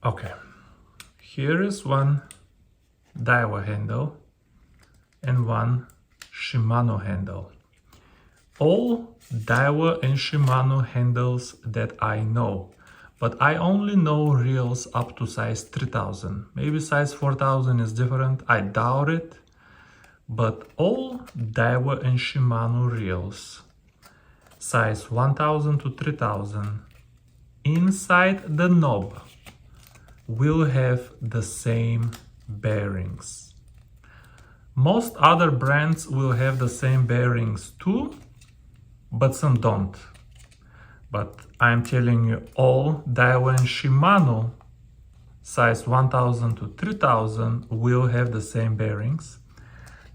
Okay, here is one Daiwa handle and one Shimano handle. All Daiwa and Shimano handles that I know, but I only know reels up to size 3000. Maybe size 4000 is different, I doubt it. But all Daiwa and Shimano reels, size 1000 to 3000, inside the knob will have the same bearings. Most other brands will have the same bearings too, but some don't. But I'm telling you, all Daiwa and Shimano size 1000 to 3000 will have the same bearings.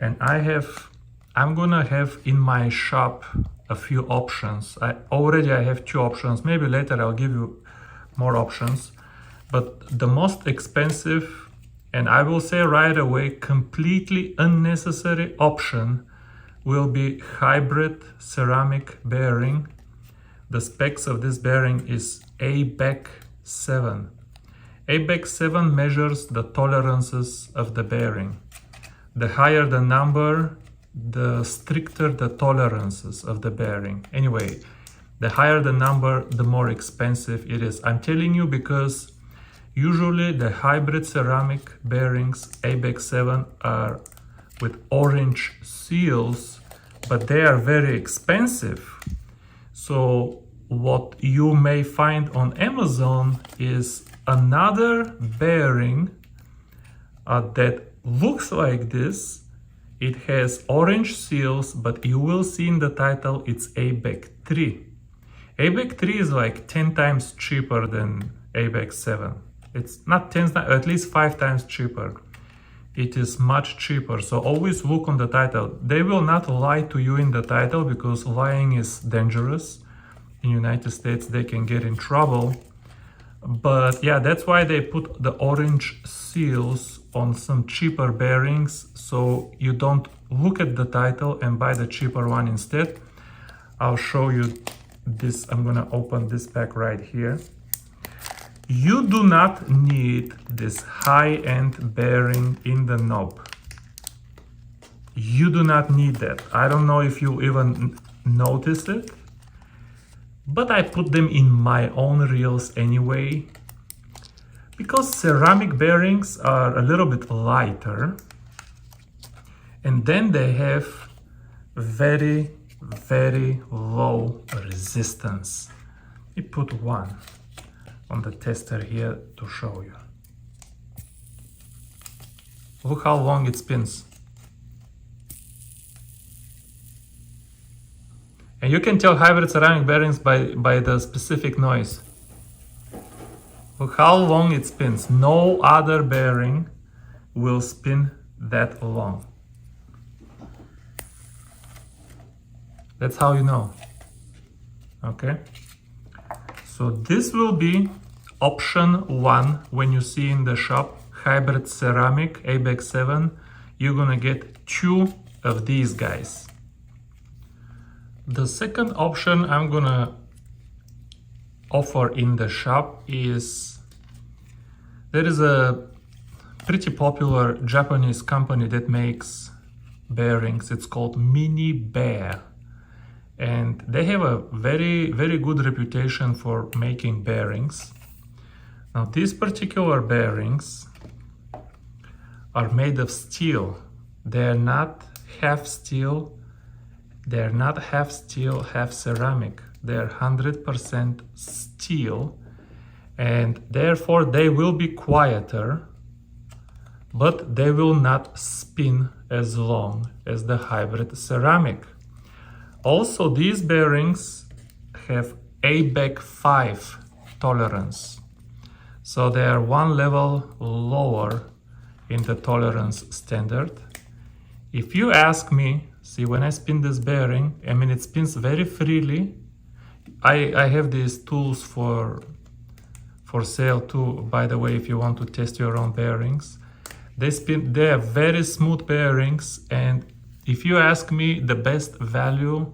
And I'm gonna have in my shop a few options. I have 2 options. Maybe later I'll give you more options. But the most expensive, and I will say right away, completely unnecessary option will be hybrid ceramic bearing. The specs of this bearing is ABEC 7. ABEC 7 measures the tolerances of the bearing. The higher the number, the stricter the tolerances of the bearing. Anyway, the higher the number, the more expensive it is. I'm telling you because usually the hybrid ceramic bearings ABEC 7 are with orange seals, but they are very expensive. So what you may find on Amazon is another bearing that looks like this. It has orange seals, but you will see in the title it's ABEC 3. ABEC 3 is like 10 times cheaper than ABEC 7. It's not 10, at least 5 times cheaper. It is much cheaper, so always look on the title. They will not lie to you in the title because lying is dangerous. In United States they can get in trouble. But yeah, that's why they put the orange seals on some cheaper bearings, so you don't look at the title and buy the cheaper one instead. I'll show you this. I'm gonna open this pack right here. You do not need this high-end bearing in the knob. You do not need that. I don't know if you even notice it, but I put them in my own reels anyway, because ceramic bearings are a little bit lighter, and then they have very, very low resistance. We put one on the tester here to show you. Look how long it spins. And you can tell hybrid ceramic bearings by the specific noise. Look how long it spins. No other bearing will spin that long. That's how you know. Okay? So this will be option 1 when you see in the shop hybrid ceramic ABEC 7. You're gonna get 2 of these guys. The second option I'm gonna offer in the shop is, there is a pretty popular Japanese company that makes bearings. It's called Mini Bear, and they have a very, very good reputation for making bearings. Now these particular bearings are made of steel. They're not half steel. They're not half steel, half ceramic. They're 100% steel, and therefore they will be quieter, but they will not spin as long as the hybrid ceramic. Also, these bearings have ABEC 5 tolerance, so they are one level lower in the tolerance standard. If you ask me, see, when I spin this bearing, I mean, it spins very freely. I have these tools for sale too, by the way, if you want to test your own bearings. They are very smooth bearings, and if you ask me, the best value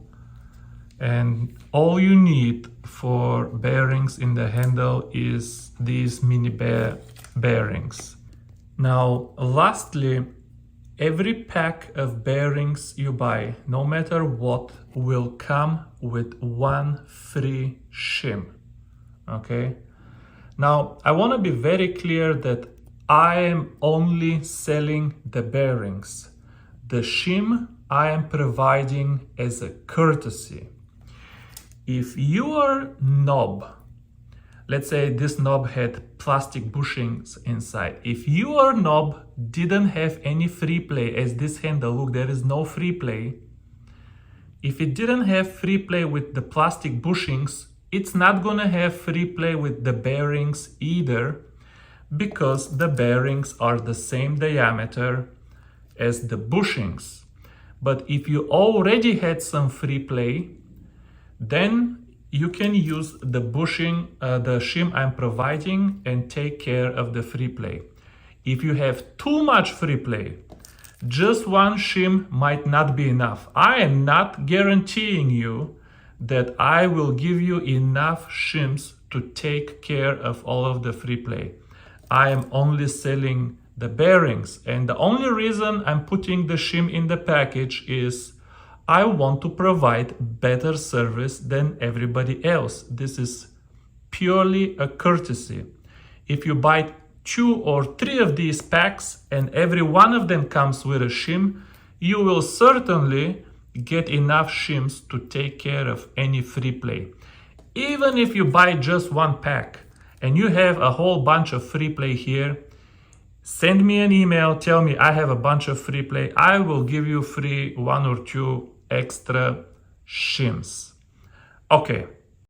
And all you need for bearings in the handle is these mini bearings. Now, lastly, every pack of bearings you buy, no matter what, will come with one free shim. Okay? Now, I want to be very clear that I am only selling the bearings. The shim I am providing as a courtesy. If your knob, let's say this knob had plastic bushings inside. If your knob didn't have any free play, as this handle, look, there is no free play. If it didn't have free play with the plastic bushings, it's not gonna have free play with the bearings either, because the bearings are the same diameter as the bushings. But if you already had some free play, then you can use the bushing, the shim I'm providing, and take care of the free play. If you have too much free play, just one shim might not be enough. I am not guaranteeing you that I will give you enough shims to take care of all of the free play. I am only selling the bearings, and the only reason I'm putting the shim in the package is I want to provide better service than everybody else. This is purely a courtesy. If you buy 2 or 3 of these packs and every one of them comes with a shim, you will certainly get enough shims to take care of any free play. Even if you buy just one pack and you have a whole bunch of free play here, send me an email, tell me I have a bunch of free play. I will give you free 1 or 2 extra shims. Okay,